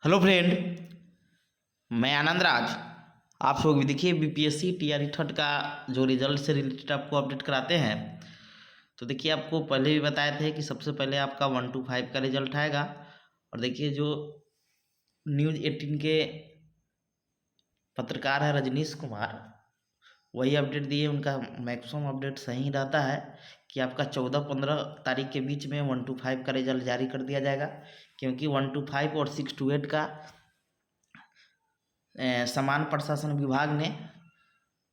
Hello friend, मैं आनंद राज। आप लोग भी देखिए बीपीएससी टीआरई थर्ड का जो रिजल्ट से रिलेटेड आपको अपडेट कराते हैं। तो देखिए आपको पहले भी बताए थे कि सबसे पहले आपका 1 to 5 का रिजल्ट आएगा। और देखिए जो न्यूज़ 18 के पत्रकार है रजनीश कुमार, वही अपडेट दिए। उनका मैक्सिमम अपडेट सही रहता है कि आपका 14-15 तारीख के बीच में 1 to 5 का रिजल्ट जारी कर दिया जाएगा, क्योंकि 1 to 5 और 6 to 8 का समान प्रशासन विभाग ने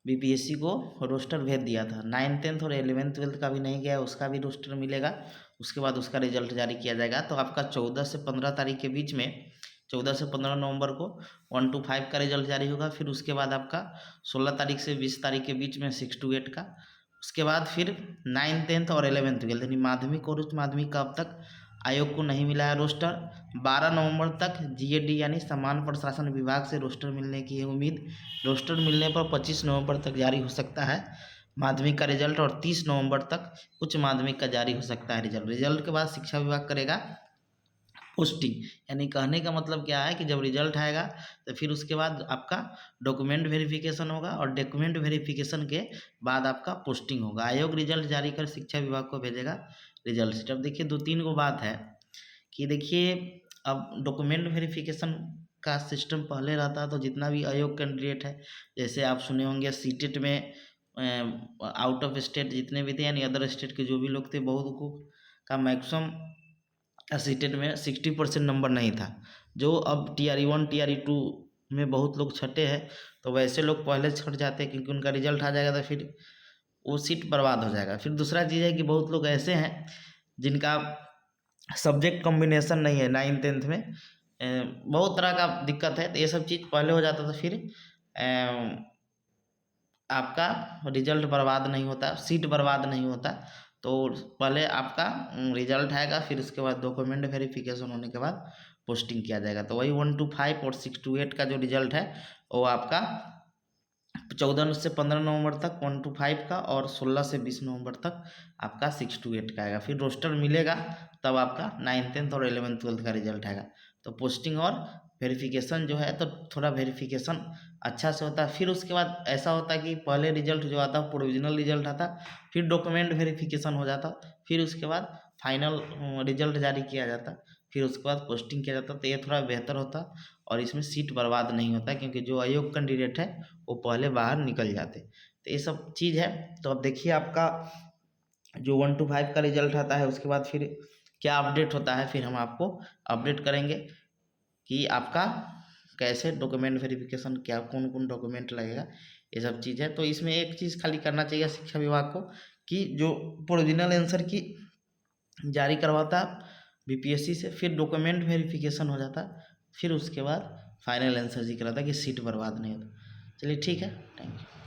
बीपीएससी को रोस्टर भेज दिया था। 9th-10th और 11th-12th का भी नहीं गया, उसका भी रोस्टर मिलेगा। उसके बाद उसका रिजल्ट जारी किया जाएगा। तो आपका 14 से 15 तारीख के बीच में, 14 से 15 नवंबर को 1 to 5 का रिजल्ट जारी होगा। फिर उसके बाद आपका 16 तारीख से 20 तारीख के बीच में 6 to 8 का। उसके बाद फिर 9th-10th और 11th-12th यानी माध्यमिक और उच्च माध्यमिक का अब तक आयोग को नहीं मिला है रोस्टर। 12 नवंबर तक जीएडी यानी समान प्रशासन विभाग से रोस्टर मिलने की है उम्मीद। रोस्टर मिलने पर 25 नवंबर तक जारी हो सकता है माध्यमिक का रिजल्ट, और 30 नवंबर तक उच्च माध्यमिक का जारी हो सकता है रिजल्ट। रिजल्ट के बाद शिक्षा विभाग करेगा पोस्टिंग। यानी कहने का मतलब क्या है कि जब रिजल्ट आएगा तो फिर उसके बाद आपका डॉक्यूमेंट वेरिफिकेशन होगा, और डॉक्यूमेंट वेरिफिकेशन के बाद आपका पोस्टिंग होगा। आयोग रिजल्ट जारी कर शिक्षा विभाग को भेजेगा रिजल्ट शीट। अब देखिए 2-3 गो बात है कि देखिए अब डॉक्यूमेंट वेरिफिकेशन का सिस्टम पहले रहता तो जितना भी आयोग कैंडिडेट है, जैसे आप सुने होंगे सीटेट में आउट ऑफ स्टेट जितने भी थे यानी अदर स्टेट के जो भी लोग थे, बहुत को का मैक्सिमम सीटेट में 60% नंबर नहीं था। जो अब TRE 1 TRE 2 में बहुत लोग छटे हैं, तो वैसे लोग पहले छट जाते हैं क्योंकि उनका रिजल्ट आ जाएगा तो फिर वो सीट बर्बाद हो जाएगा। फिर दूसरा चीज़ है कि बहुत लोग ऐसे हैं जिनका सब्जेक्ट कॉम्बिनेशन नहीं है 9th-10th में, बहुत तरह का दिक्कत है। तो ये सब चीज़ पहले हो जाता तो फिर आपका रिजल्ट बर्बाद नहीं होता, सीट बर्बाद नहीं होता। तो पहले आपका रिजल्ट आएगा, फिर उसके बाद डॉक्यूमेंट वेरिफिकेशन होने के बाद पोस्टिंग किया जाएगा। तो वही 1 to 5 और 6 to 8 का जो रिजल्ट है वो आपका 14 से 15 नवंबर तक 1 to 5 का, और 16 से 20 नवंबर तक आपका 6 to 8 का आएगा। फिर रोस्टर मिलेगा तब आपका 9th-10th और 11th-12th का रिजल्ट आएगा। तो पोस्टिंग और वेरिफिकेशन जो है तो थोड़ा वेरिफिकेशन अच्छा से होता है। फिर उसके बाद ऐसा होता है कि पहले रिजल्ट जो आता है प्रोविजनल रिजल्ट आता, फिर डॉक्यूमेंट वेरिफिकेशन हो जाता, फिर उसके बाद फाइनल रिजल्ट जारी किया जाता, फिर उसके बाद पोस्टिंग किया जाता। तो ये थोड़ा बेहतर होता और इसमें सीट बर्बाद नहीं होता, क्योंकि जो अयोग्य कैंडिडेट है वो पहले बाहर निकल जाते। तो ये सब चीज़ है। तो अब देखिए आपका जो 1 to 5 का रिजल्ट आता है उसके बाद फिर क्या अपडेट होता है, फिर हम आपको अपडेट करेंगे कि आपका कैसे डॉक्यूमेंट वेरिफिकेशन, क्या कौन कौन डॉक्यूमेंट लगेगा, ये सब चीज़ है। तो इसमें एक चीज़ खाली करना चाहिए शिक्षा विभाग को कि जो प्रोविजनल आंसर की जारी करवाता बीपीएससी से, फिर डॉक्यूमेंट वेरिफिकेशन हो जाता, फिर उसके बाद फाइनल आंसर जी कराता कि सीट बर्बाद नहीं होता। चलिए ठीक है, थैंक यू।